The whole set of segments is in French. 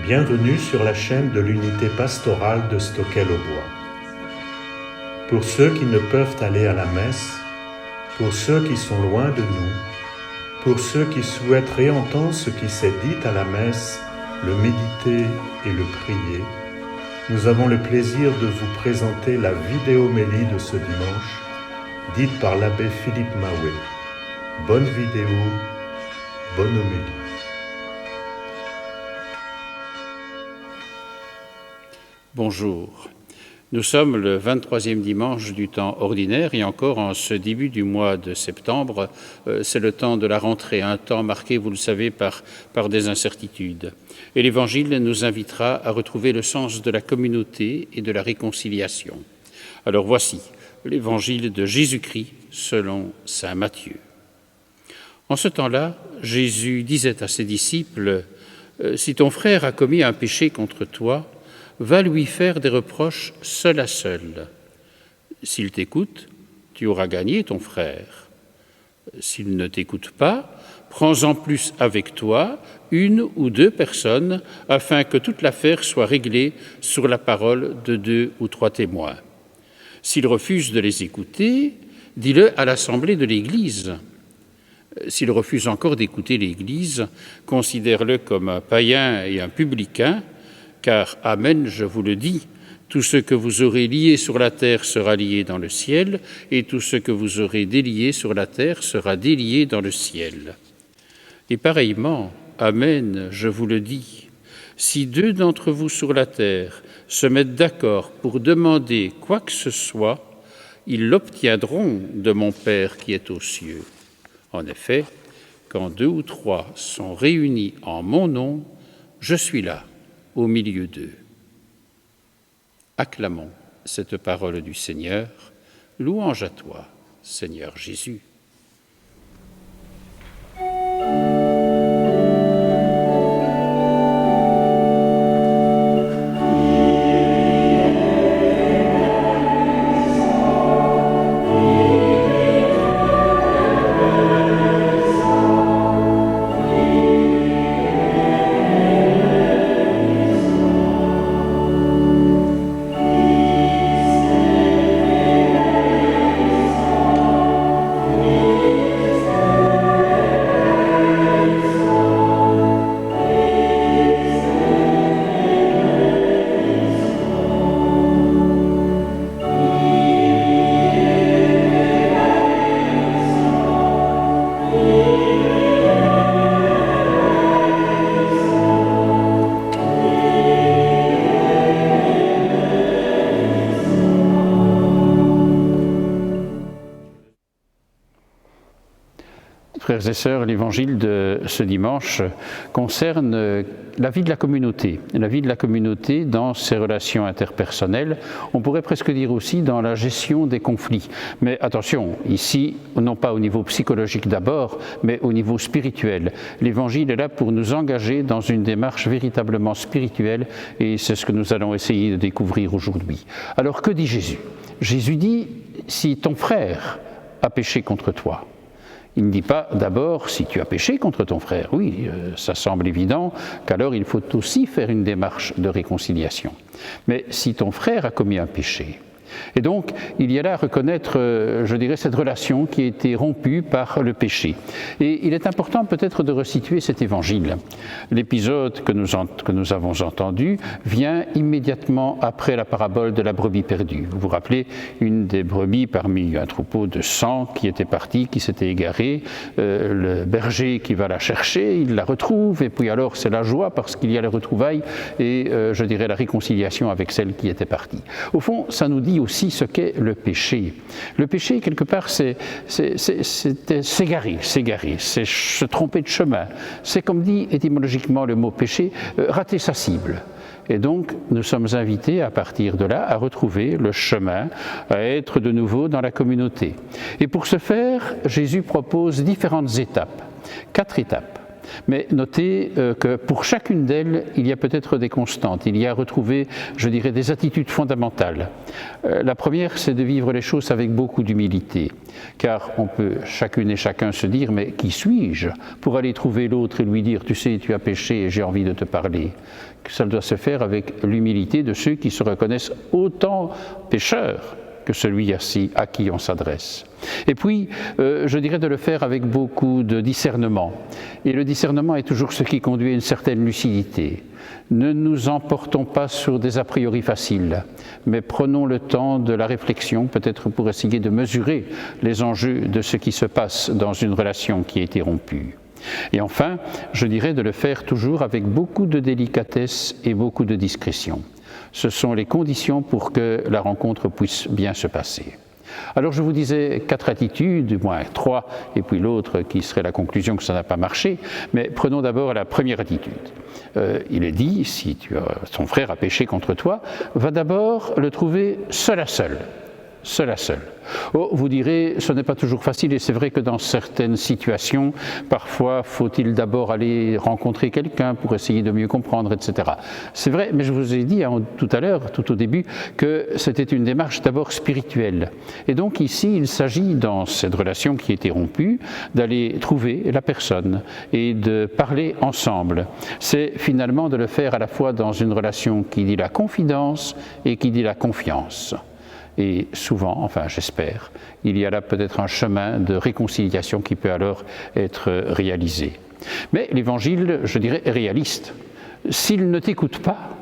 Bienvenue sur la chaîne de l'unité pastorale de Stockel-au-Bois. Pour ceux qui ne peuvent aller à la messe, pour ceux qui sont loin de nous, pour ceux qui souhaitent réentendre ce qui s'est dit à la messe, le méditer et le prier, nous avons le plaisir de vous présenter la vidéomélie de ce dimanche, dite par l'abbé Philippe Mahoué. Bonne vidéo, bonne homélie. Bonjour. Nous sommes le 23e dimanche du temps ordinaire et encore en ce début du mois de septembre, c'est le temps de la rentrée, un temps marqué, vous le savez, par des incertitudes. Et l'Évangile nous invitera à retrouver le sens de la communauté et de la réconciliation. Alors voici l'Évangile de Jésus-Christ selon saint Matthieu. En ce temps-là, Jésus disait à ses disciples, « Si ton frère a commis un péché contre toi, va lui faire des reproches seul à seul. S'il t'écoute, tu auras gagné ton frère. S'il ne t'écoute pas, prends-en plus avec toi une ou deux personnes, afin que toute l'affaire soit réglée sur la parole de 2 ou 3 témoins. S'il refuse de les écouter, dis-le à l'assemblée de l'Église. S'il refuse encore d'écouter l'Église, considère-le comme un païen et un publicain, car, amen, je vous le dis, tout ce que vous aurez lié sur la terre sera lié dans le ciel, et tout ce que vous aurez délié sur la terre sera délié dans le ciel. Et pareillement, amen, je vous le dis, si 2 d'entre vous sur la terre se mettent d'accord pour demander quoi que ce soit, ils l'obtiendront de mon Père qui est aux cieux. En effet, quand 2 ou 3 sont réunis en mon nom, je suis là, au milieu d'eux. » Acclamons cette parole du Seigneur. Louange à toi, Seigneur Jésus. Frères et sœurs, l'évangile de ce dimanche concerne la vie de la communauté dans ses relations interpersonnelles. On pourrait presque dire aussi dans la gestion des conflits. Mais attention, ici, non pas au niveau psychologique d'abord, mais au niveau spirituel. L'évangile est là pour nous engager dans une démarche véritablement spirituelle et c'est ce que nous allons essayer de découvrir aujourd'hui. Alors que dit Jésus ? Jésus dit, si ton frère a péché contre toi, il ne dit pas d'abord si tu as péché contre ton frère. Oui, ça semble évident qu'alors il faut aussi faire une démarche de réconciliation. Mais si ton frère a commis un péché, et donc, il y a là à reconnaître, je dirais, cette relation qui a été rompue par le péché. Et il est important peut-être de resituer cet évangile. L'épisode que nous avons entendu vient immédiatement après la parabole de la brebis perdue. Vous vous rappelez, une des brebis parmi un troupeau de 100 qui était parti, qui s'était égaré, le berger qui va la chercher, il la retrouve, et puis alors c'est la joie parce qu'il y a les retrouvailles et, je dirais, la réconciliation avec celle qui était partie. Au fond, ça nous dit aussi ce qu'est le péché. Le péché, quelque part, c'est s'égarer, c'est se tromper de chemin. C'est, comme dit étymologiquement le mot péché, rater sa cible. Et donc, nous sommes invités, à partir de là, à retrouver le chemin, à être de nouveau dans la communauté. Et pour ce faire, Jésus propose différentes étapes, 4 étapes. Mais notez que pour chacune d'elles, il y a peut-être des constantes, il y a à retrouver, je dirais, des attitudes fondamentales. La première, c'est de vivre les choses avec beaucoup d'humilité, car on peut chacune et chacun se dire, mais qui suis-je pour aller trouver l'autre et lui dire, tu sais, tu as péché et j'ai envie de te parler. Ça doit se faire avec l'humilité de ceux qui se reconnaissent autant pécheurs que celui à qui on s'adresse. Et puis, je dirais de le faire avec beaucoup de discernement. Et le discernement est toujours ce qui conduit à une certaine lucidité. Ne nous emportons pas sur des a priori faciles, mais prenons le temps de la réflexion, peut-être pour essayer de mesurer les enjeux de ce qui se passe dans une relation qui a été rompue. Et enfin, je dirais de le faire toujours avec beaucoup de délicatesse et beaucoup de discrétion. Ce sont les conditions pour que la rencontre puisse bien se passer. Alors je vous disais 4 attitudes, du moins 3, et puis l'autre qui serait la conclusion que ça n'a pas marché, mais prenons d'abord la première attitude. Il est dit, si ton frère a péché contre toi, va d'abord le trouver seul à seul. Seul à seul. Oh, vous direz, ce n'est pas toujours facile et c'est vrai que dans certaines situations, parfois faut-il d'abord aller rencontrer quelqu'un pour essayer de mieux comprendre, etc. C'est vrai, mais je vous ai dit tout à l'heure, tout au début, que c'était une démarche d'abord spirituelle. Et donc ici, il s'agit, dans cette relation qui était rompue, d'aller trouver la personne et de parler ensemble. C'est finalement de le faire à la fois dans une relation qui dit la confidence et qui dit la confiance. Et souvent, enfin j'espère, il y a là peut-être un chemin de réconciliation qui peut alors être réalisé. Mais l'Évangile, je dirais, est réaliste. S'il ne t'écoute pas,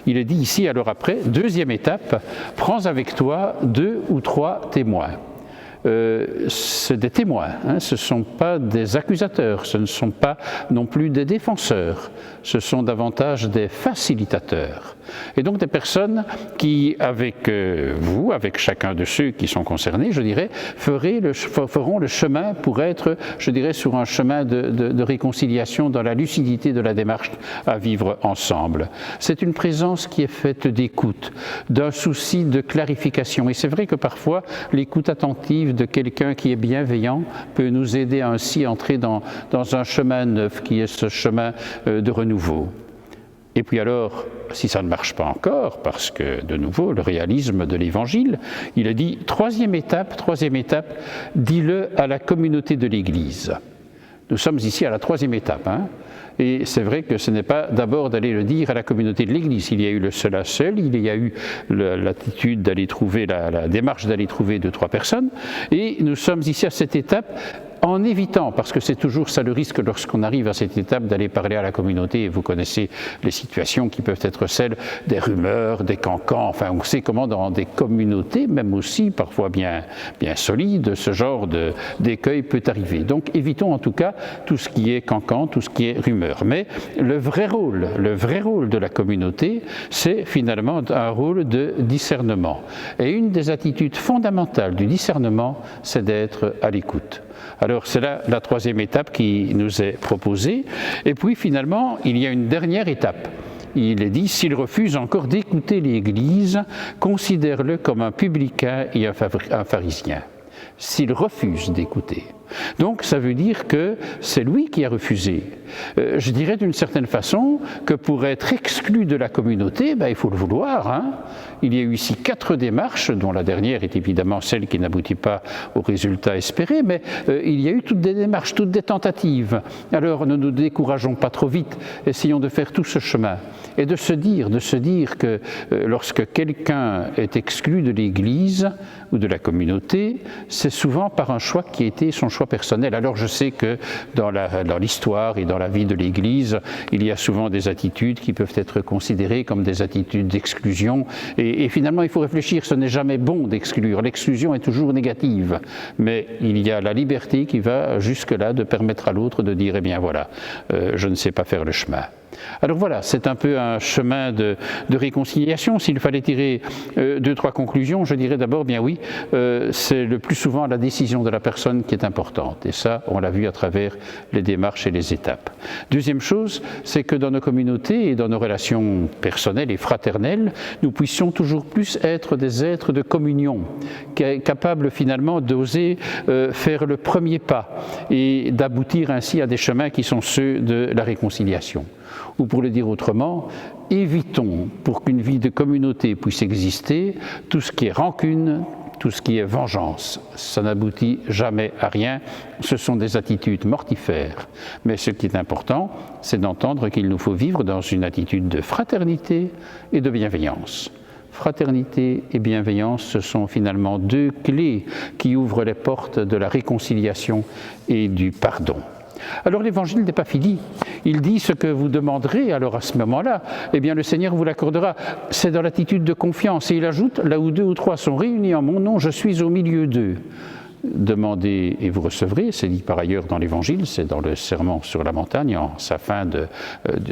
il est dit ici alors après, deuxième étape, prends avec toi 2 ou 3 témoins. C'est des témoins, ce ne sont pas des accusateurs, ce ne sont pas non plus des défenseurs, ce sont davantage des facilitateurs. Et donc des personnes qui, avec vous, avec chacun de ceux qui sont concernés, je dirais, feront le chemin pour être, je dirais, sur un chemin de réconciliation dans la lucidité de la démarche à vivre ensemble. C'est une présence qui est faite d'écoute, d'un souci de clarification. Et c'est vrai que parfois, l'écoute attentive de quelqu'un qui est bienveillant peut nous aider ainsi à entrer dans un chemin neuf qui est ce chemin de renouveau. Et puis alors, si ça ne marche pas encore, parce que de nouveau, le réalisme de l'Évangile, il a dit, troisième étape, dis-le à la communauté de l'Église. Nous sommes ici à la 3e étape, et c'est vrai que ce n'est pas d'abord d'aller le dire à la communauté de l'Église. Il y a eu le seul à seul, il y a eu l'attitude d'aller trouver, la démarche d'aller trouver 2-3 personnes, et nous sommes ici à cette étape en évitant, parce que c'est toujours ça le risque lorsqu'on arrive à cette étape d'aller parler à la communauté, et vous connaissez les situations qui peuvent être celles des rumeurs, des cancans, enfin on sait comment dans des communautés, même aussi parfois bien solides, ce genre d'écueil peut arriver. Donc évitons en tout cas tout ce qui est cancan, tout ce qui est rumeur. Mais le vrai rôle de la communauté, c'est finalement un rôle de discernement. Et une des attitudes fondamentales du discernement, c'est d'être à l'écoute. Alors c'est là la 3e étape qui nous est proposée. Et puis finalement, il y a une dernière étape. Il est dit, s'il refuse encore d'écouter l'Église, considère-le comme un publicain et un pharisien. S'il refuse d'écouter. Donc ça veut dire que c'est lui qui a refusé. Je dirais d'une certaine façon que pour être exclu de la communauté, il faut le vouloir. Il y a eu ici 4 démarches, dont la dernière est évidemment celle qui n'aboutit pas au résultat espéré, mais il y a eu toutes des démarches, toutes des tentatives. Alors ne nous décourageons pas trop vite, essayons de faire tout ce chemin et de se dire que lorsque quelqu'un est exclu de l'Église ou de la communauté, c'est souvent par un choix qui a été son choix personnel. Alors je sais que dans l'histoire et dans la vie de l'Église, il y a souvent des attitudes qui peuvent être considérées comme des attitudes d'exclusion et finalement il faut réfléchir, ce n'est jamais bon d'exclure, l'exclusion est toujours négative, mais il y a la liberté qui va jusque-là de permettre à l'autre de dire, eh bien voilà, je ne sais pas faire le chemin. Alors voilà, c'est un peu un chemin de réconciliation. S'il fallait tirer 2-3 conclusions, je dirais d'abord, bien oui, c'est le plus souvent la décision de la personne qui est importante. Et ça, on l'a vu à travers les démarches et les étapes. Deuxième chose, c'est que dans nos communautés et dans nos relations personnelles et fraternelles, nous puissions toujours plus être des êtres de communion, capables finalement d'oser faire le premier pas et d'aboutir ainsi à des chemins qui sont ceux de la réconciliation. Ou pour le dire autrement, évitons, pour qu'une vie de communauté puisse exister, tout ce qui est rancune, tout ce qui est vengeance. Ça n'aboutit jamais à rien, ce sont des attitudes mortifères. Mais ce qui est important, c'est d'entendre qu'il nous faut vivre dans une attitude de fraternité et de bienveillance. Fraternité et bienveillance, ce sont finalement deux clés qui ouvrent les portes de la réconciliation et du pardon. Alors l'évangile n'est pas fini. Il dit ce que vous demanderez, alors à ce moment-là, eh bien le Seigneur vous l'accordera. C'est dans l'attitude de confiance. Et il ajoute, là où 2 ou 3 sont réunis en mon nom, je suis au milieu d'eux. Demandez et vous recevrez, c'est dit par ailleurs dans l'Évangile, c'est dans le Sermon sur la montagne, en sa fin de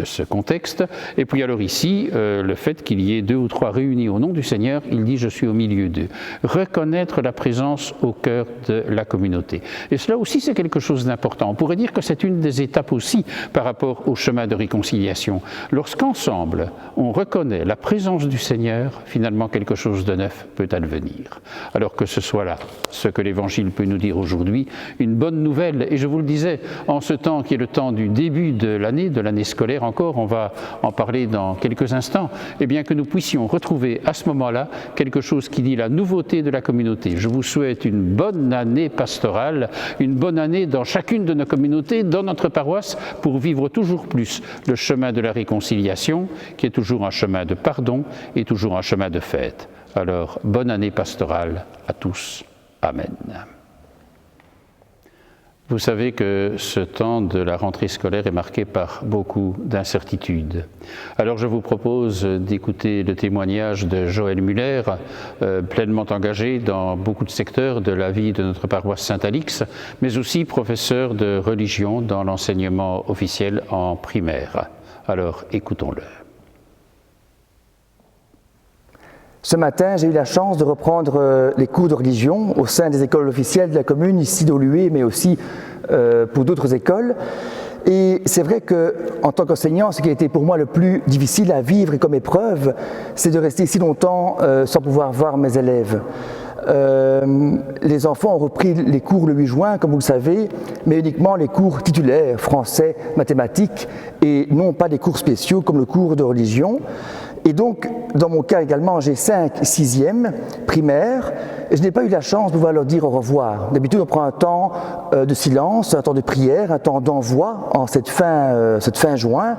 ce contexte. Et puis alors ici, le fait qu'il y ait 2 ou 3 réunis au nom du Seigneur, il dit « je suis au milieu d'eux ». Reconnaître la présence au cœur de la communauté. Et cela aussi, c'est quelque chose d'important. On pourrait dire que c'est une des étapes aussi par rapport au chemin de réconciliation. Lorsqu'ensemble, on reconnaît la présence du Seigneur, finalement quelque chose de neuf peut advenir. Alors que ce soit là ce que l'Évangile peut nous dire aujourd'hui, une bonne nouvelle. Et je vous le disais, en ce temps qui est le temps du début de l'année scolaire encore, on va en parler dans quelques instants, eh bien que nous puissions retrouver à ce moment-là quelque chose qui dit la nouveauté de la communauté. Je vous souhaite une bonne année pastorale, une bonne année dans chacune de nos communautés, dans notre paroisse, pour vivre toujours plus le chemin de la réconciliation, qui est toujours un chemin de pardon et toujours un chemin de fête. Alors, bonne année pastorale à tous. Amen. Vous savez que ce temps de la rentrée scolaire est marqué par beaucoup d'incertitudes. Alors je vous propose d'écouter le témoignage de Joël Muller, pleinement engagé dans beaucoup de secteurs de la vie de notre paroisse Saint-Alix, mais aussi professeur de religion dans l'enseignement officiel en primaire. Alors écoutons-le. Ce matin, j'ai eu la chance de reprendre les cours de religion au sein des écoles officielles de la commune, ici d'Olué, mais aussi pour d'autres écoles. Et c'est vrai qu'en tant qu'enseignant, ce qui a été pour moi le plus difficile à vivre et comme épreuve, c'est de rester si longtemps sans pouvoir voir mes élèves. Les enfants ont repris les cours le 8 juin, comme vous le savez, mais uniquement les cours titulaires, français, mathématiques, et non pas des cours spéciaux comme le cours de religion. Et donc, dans mon cas également, j'ai 5 6e primaires, et je n'ai pas eu la chance de pouvoir leur dire au revoir. D'habitude, on prend un temps de silence, un temps de prière, un temps d'envoi en cette fin juin,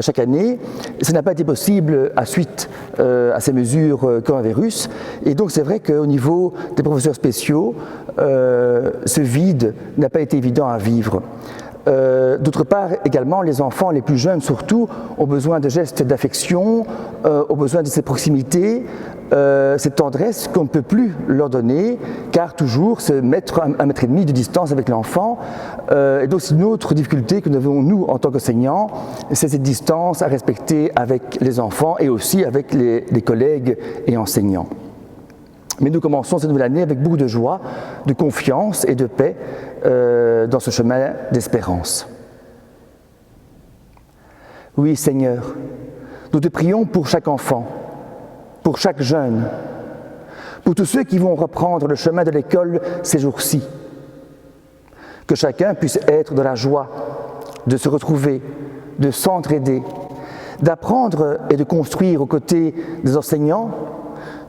chaque année. Et ça n'a pas été possible suite à ces mesures coronavirus. Et donc, c'est vrai qu'au niveau des professeurs spéciaux, ce vide n'a pas été évident à vivre. D'autre part, également, les enfants, les plus jeunes surtout, ont besoin de gestes d'affection, ont besoin de cette proximité, cette tendresse qu'on ne peut plus leur donner, car toujours se mettre à 1,5 mètre de distance avec l'enfant. Et donc, c'est une autre difficulté que nous avons, nous, en tant qu'enseignants, c'est cette distance à respecter avec les enfants et aussi avec les collègues et enseignants. Mais nous commençons cette nouvelle année avec beaucoup de joie, de confiance et de paix dans ce chemin d'espérance. Oui, Seigneur, nous te prions pour chaque enfant, pour chaque jeune, pour tous ceux qui vont reprendre le chemin de l'école ces jours-ci. Que chacun puisse être dans la joie de se retrouver, de s'entraider, d'apprendre et de construire aux côtés des enseignants,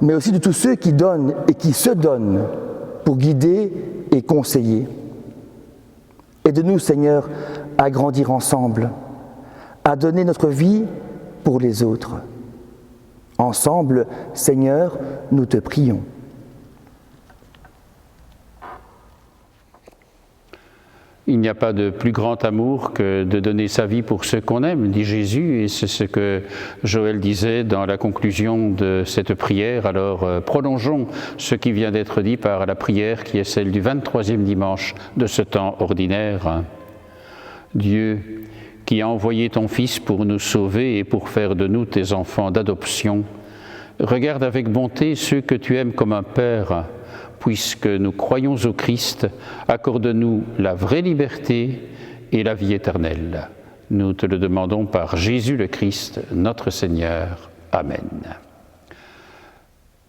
mais aussi de tous ceux qui donnent et qui se donnent pour guider et conseiller. Aide-nous, Seigneur, à grandir ensemble, à donner notre vie pour les autres. Ensemble, Seigneur, nous te prions. Il n'y a pas de plus grand amour que de donner sa vie pour ceux qu'on aime, dit Jésus, et c'est ce que Joël disait dans la conclusion de cette prière. Alors prolongeons ce qui vient d'être dit par la prière qui est celle du 23e dimanche de ce temps ordinaire. Dieu, qui as envoyé ton Fils pour nous sauver et pour faire de nous tes enfants d'adoption, regarde avec bonté ceux que tu aimes comme un Père. Puisque nous croyons au Christ, accorde-nous la vraie liberté et la vie éternelle. Nous te le demandons par Jésus le Christ, notre Seigneur. Amen.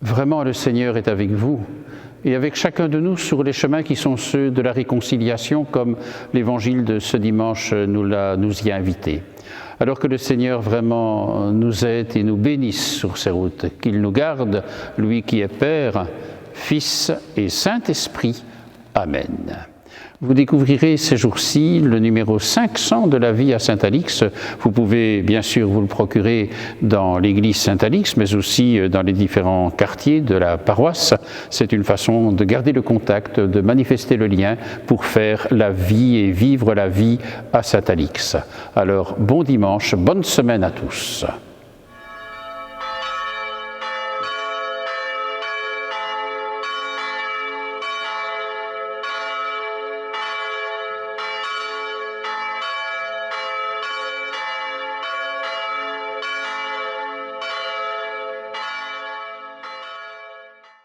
Vraiment, le Seigneur est avec vous et avec chacun de nous sur les chemins qui sont ceux de la réconciliation, comme l'Évangile de ce dimanche nous y a invités. Alors que le Seigneur vraiment nous aide et nous bénisse sur ces routes, qu'il nous garde, lui qui est Père, Fils et Saint-Esprit. Amen. Vous découvrirez ces jours-ci le numéro 500 de la vie à Saint-Alix. Vous pouvez bien sûr vous le procurer dans l'église Saint-Alix, mais aussi dans les différents quartiers de la paroisse. C'est une façon de garder le contact, de manifester le lien pour faire la vie et vivre la vie à Saint-Alix. Alors, bon dimanche, bonne semaine à tous.